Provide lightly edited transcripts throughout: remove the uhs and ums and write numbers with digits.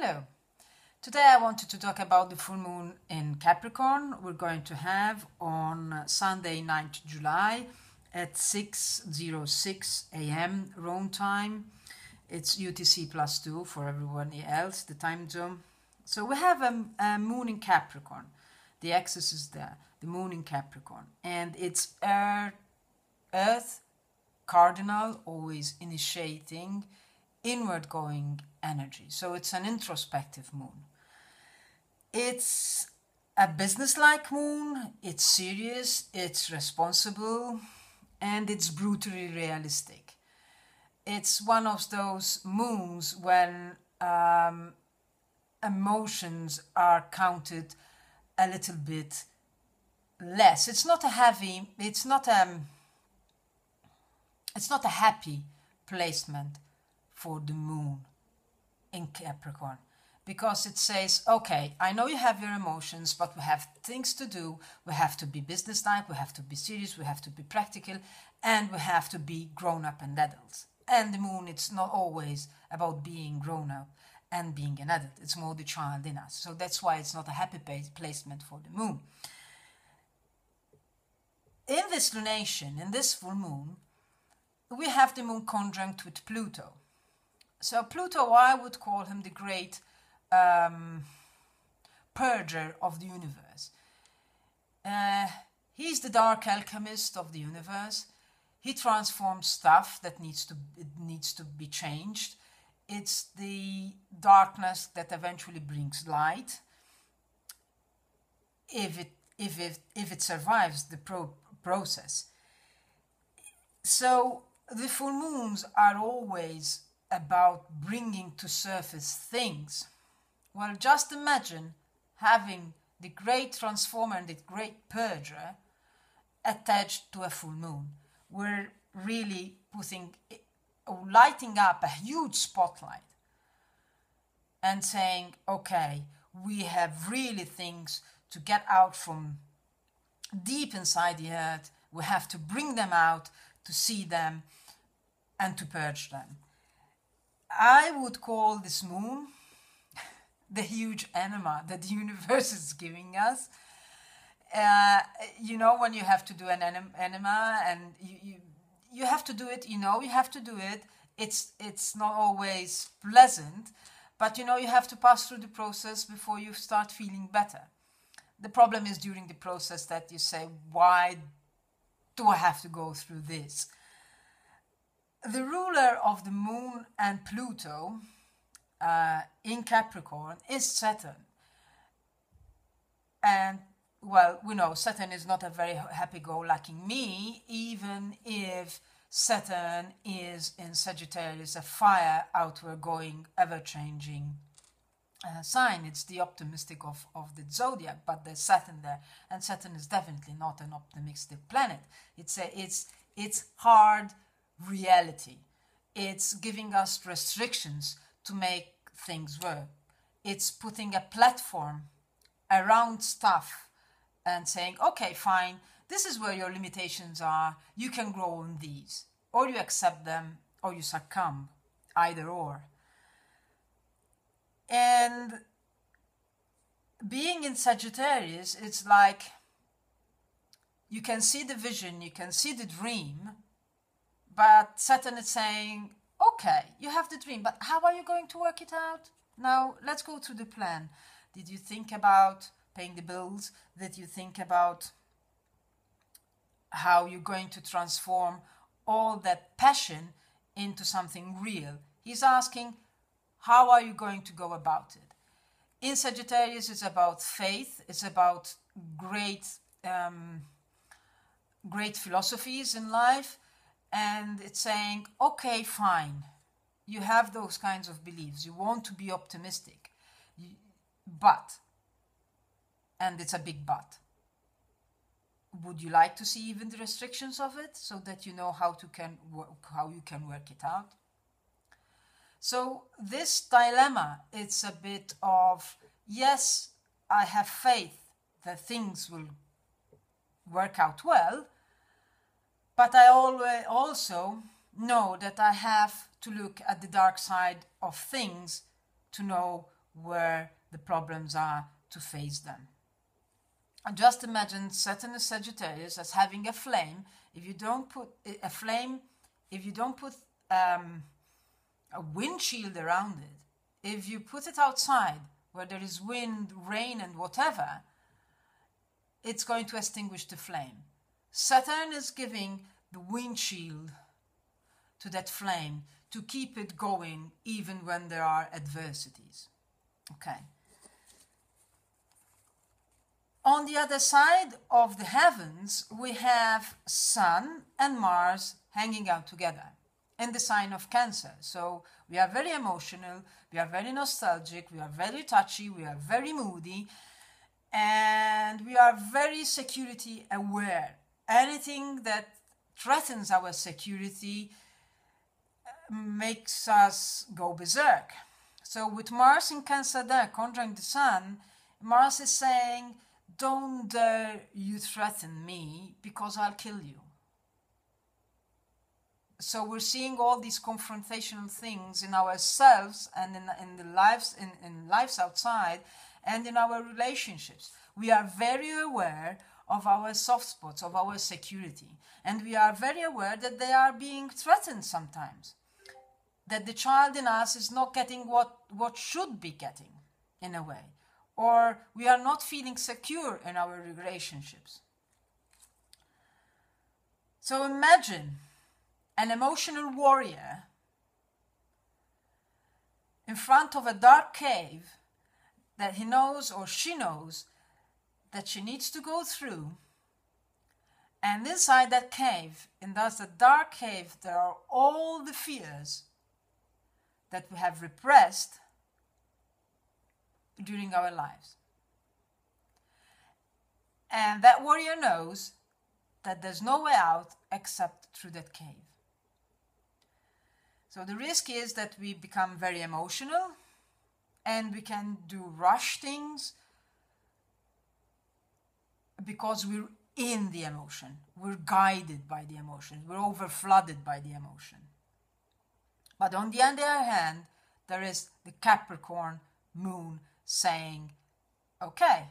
Hello. Today I wanted to talk about the full moon in Capricorn. We're going to have on Sunday, 9th July at 6:06 a.m. Rome time. It's UTC +2 for everyone else, the time zone. So we have a moon in Capricorn. The axis is there, the moon in Capricorn. And it's Earth cardinal, always initiating, inward going energy. So it's an introspective moon. It's a business-like moon, it's serious, it's responsible, and it's brutally realistic. It's one of those moons when emotions are counted a little bit less. It's not a happy placement for the moon in Capricorn, because it says, okay, I know you have your emotions, but we have things to do. We have to be businesslike, we have to be serious, we have to be practical, and we have to be grown up and adults. And the moon, it's not always about being grown up and being an adult. It's more the child in us. So that's why it's not a happy placement for the moon. In this lunation, in this full moon, we have the moon conjunct with Pluto. So Pluto, I would call him the great purger of the universe. He's the dark alchemist of the universe. He transforms stuff that needs to be changed. It's the darkness that eventually brings light, if it survives the process. So the full moons are always about bringing to surface things. Well, just imagine having the great transformer and the great purger attached to a full moon. We're really lighting up a huge spotlight and saying, okay, we have really things to get out from deep inside the earth. We have to bring them out, to see them, and to purge them. I would call this moon the huge enema that the universe is giving us. When you have to do an enema and you have to do it, you have to do it. It's not always pleasant, but you have to pass through the process before you start feeling better. The problem is during the process that you say, why do I have to go through this? The ruler of the moon and Pluto in Capricorn is Saturn. And, well, we know Saturn is not a very happy-go-lucky me, even if Saturn is in Sagittarius, a fire, outward-going, ever-changing sign. It's the optimistic of the zodiac, but there's Saturn there. And Saturn is definitely not an optimistic planet. It's hard reality. It's giving us restrictions to make things work. It's putting a platform around stuff and saying, okay, fine, this is where your limitations are. You can grow on these. Or you accept them, or you succumb, either or. And being in Sagittarius, it's like you can see the vision, you can see the dream, but Saturn is saying, okay, you have the dream, but how are you going to work it out? Now, let's go through the plan. Did you think about paying the bills? Did you think about how you're going to transform all that passion into something real? He's asking, how are you going to go about it? In Sagittarius, it's about faith. It's about great philosophies in life. And it's saying, okay, fine, you have those kinds of beliefs. You want to be optimistic. But, and it's a big but, would you like to see even the restrictions of it so that you know how you can work it out? So this dilemma, it's a bit of, yes, I have faith that things will work out well, but I always also know that I have to look at the dark side of things to know where the problems are, to face them. And just imagine Saturn is Sagittarius as having a flame. If you don't put a flame, if you don't put a windshield around it, if you put it outside where there is wind, rain and whatever, it's going to extinguish the flame. Saturn is giving the windshield to that flame to keep it going even when there are adversities. Okay. On the other side of the heavens, we have Sun and Mars hanging out together in the sign of Cancer. So we are very emotional, we are very nostalgic, we are very touchy, we are very moody, and we are very security aware. Anything that threatens our security makes us go berserk. So with Mars in Cancer there, conjuring the Sun, Mars is saying, don't dare you threaten me because I'll kill you. So we're seeing all these confrontational things in ourselves and in the lives, in lives outside and in our relationships. We are very aware of our soft spots, of our security. And we are very aware that they are being threatened sometimes. That the child in us is not getting what should be getting, in a way. Or we are not feeling secure in our relationships. So imagine an emotional warrior in front of a dark cave that he knows or she knows that she needs to go through. And inside that cave, in that dark cave, there are all the fears that we have repressed during our lives. And that warrior knows that there's no way out except through that cave. So the risk is that we become very emotional and we can do rush things because we're in the emotion. We're guided by the emotion. We're over-flooded by the emotion. But on the other hand, there is the Capricorn moon saying, okay,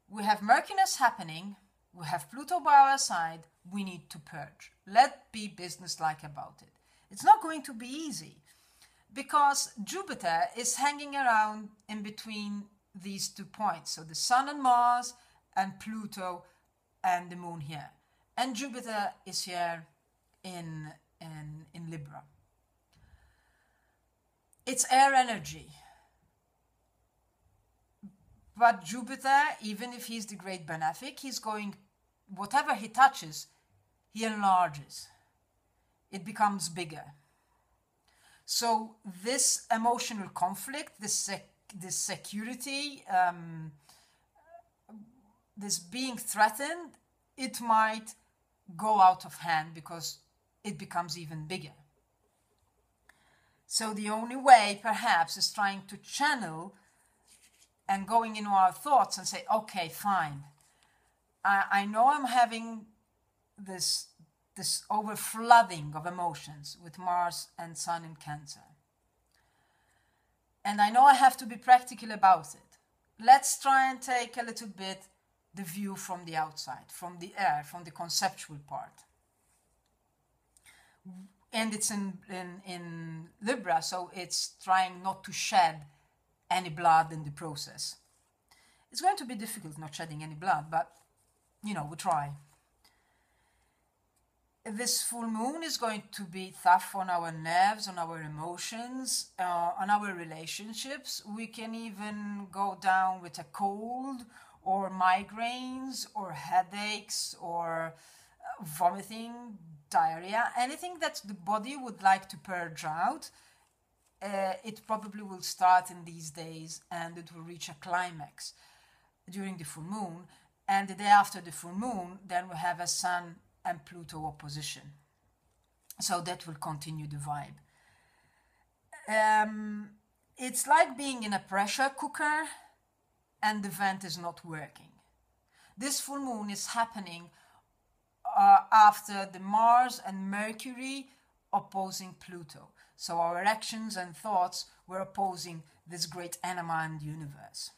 we have murkiness happening, we have Pluto by our side, we need to purge. Let's be businesslike about it. It's not going to be easy because Jupiter is hanging around in between these 2 points. So the Sun and Mars and Pluto and the moon here. And Jupiter is here in Libra. It's air energy. But Jupiter, even if he's the great benefic, he's going, whatever he touches, he enlarges. It becomes bigger. So this emotional conflict, this security, this being threatened, it might go out of hand because it becomes even bigger. So the only way, perhaps, is trying to channel and going into our thoughts and say, okay, fine. I know I'm having this overflooding of emotions with Mars and Sun in Cancer. And I know I have to be practical about it. Let's try and take a little bit the view from the outside, from the air, from the conceptual part. And it's in Libra, so it's trying not to shed any blood in the process. It's going to be difficult not shedding any blood, but, we try. This full moon is going to be tough on our nerves, on our emotions, on our relationships. We can even go down with a cold or migraines or headaches or vomiting, diarrhea, anything that the body would like to purge out. It probably will start in these days and it will reach a climax during the full moon. And the day after the full moon, then we have a Sun and Pluto opposition. So that will continue the vibe. It's like being in a pressure cooker and the vent is not working. This full moon is happening after the Mars and Mercury opposing Pluto. So our actions and thoughts were opposing this great enema in the universe.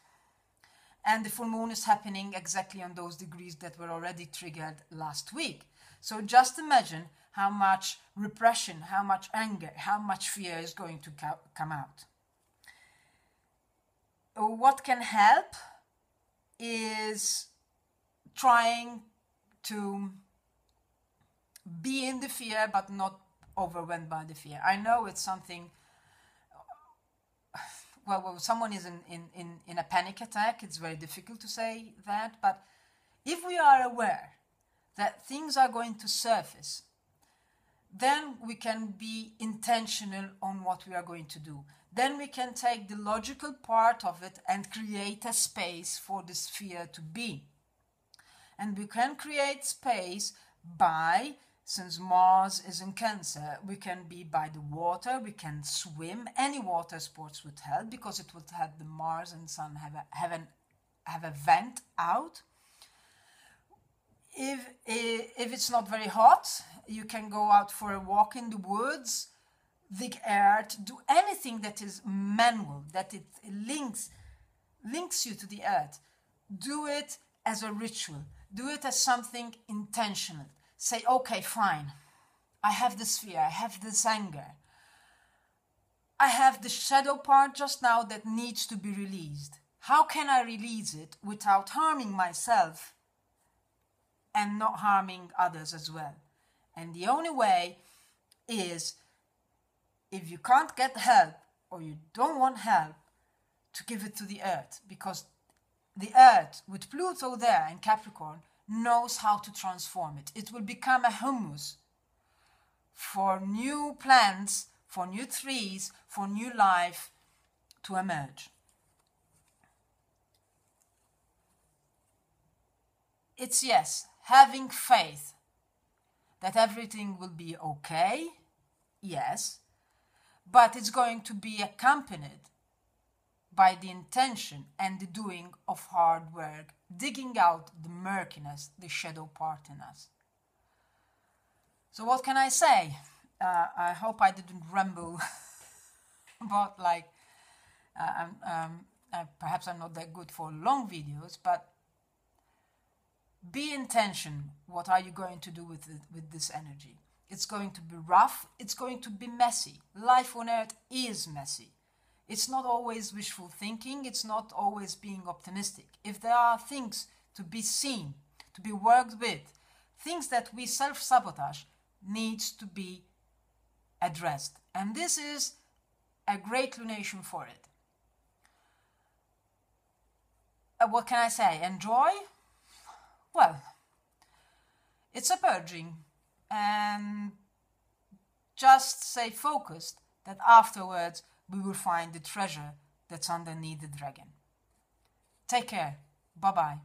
And the full moon is happening exactly on those degrees that were already triggered last week. So just imagine how much repression, how much anger, how much fear is going to come out. What can help is trying to be in the fear but not overwhelmed by the fear. I know it's something, well, when someone is in a panic attack, it's very difficult to say that, but if we are aware that things are going to surface, then we can be intentional on what we are going to do. Then we can take the logical part of it and create a space for this fear to be. And we can create space by, since Mars is in Cancer, we can be by the water, we can swim. Any water sports would help because it would help the Mars and Sun have a vent out. If it's not very hot, you can go out for a walk in the woods, dig earth, do anything that is manual, that it links you to the earth. Do it as a ritual. Do it as something intentional. Say, okay, fine. I have this fear, I have this anger. I have the shadow part just now that needs to be released. How can I release it without harming myself and not harming others as well? And the only way is, if you can't get help or you don't want help, to give it to the earth, because the earth, with Pluto there in Capricorn, knows how to transform it. It will become a humus for new plants, for new trees, for new life to emerge. It's, yes, having faith that everything will be okay, yes, but it's going to be accompanied by the intention and the doing of hard work, digging out the murkiness, the shadow part in us. So what can I say? I hope I didn't ramble about perhaps I'm not that good for long videos, but be intention. What are you going to do with this energy? It's going to be rough. It's going to be messy. Life on Earth is messy. It's not always wishful thinking. It's not always being optimistic. If there are things to be seen, to be worked with, things that we self-sabotage, needs to be addressed. And this is a great lunation for it. What can I say? Enjoy? Well, it's a purging, and just stay focused that afterwards we will find the treasure that's underneath the dragon. Take care. Bye-bye.